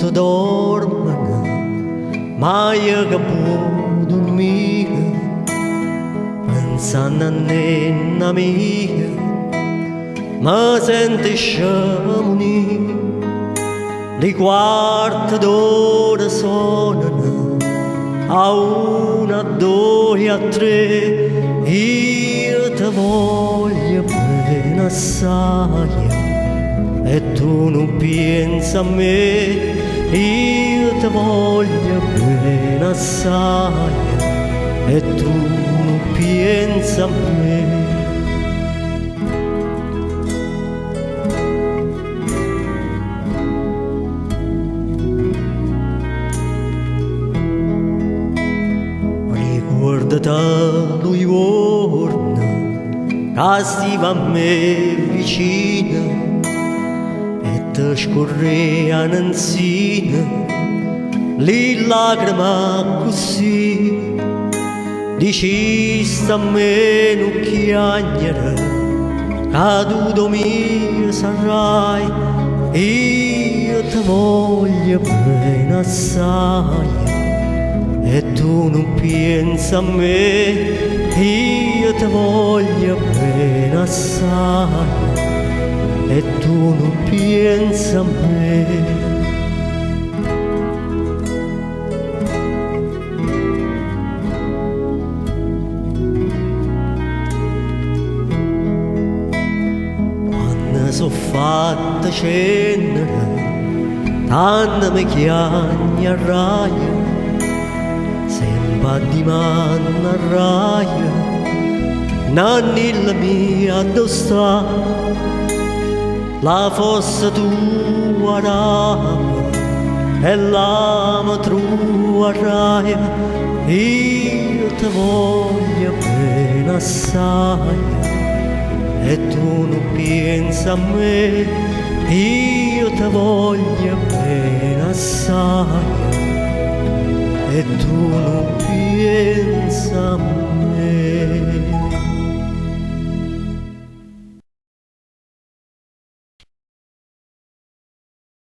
notte dormono, mai che può dormire, pensando a nonna mia, ma sente sciamonì, le quarte d'ora suonano, a una, a due, a tre, io ti voglio bene assai, e tu non pensi a me, io ti voglio bene assai, e tu non pensi a me. Ricordati lui giorno che stiva a me vicino e ti scorreano insieme le lacrime così, dicesti a me non chiagnere che tu domani sarai, io ti voglio bene assai, e tu non pensi a me, io ti voglio bene assai, e tu non pensi a me. Quando sono fatta cenere, tanto mi chiami a raia, sempre di mano a raia, nannilla mia dove sta, la fossa tua rama e l'ama tua raia, io ti voglio bene assai, e tu non pensi a me, io ti voglio bene assai, e tu non pensi a me.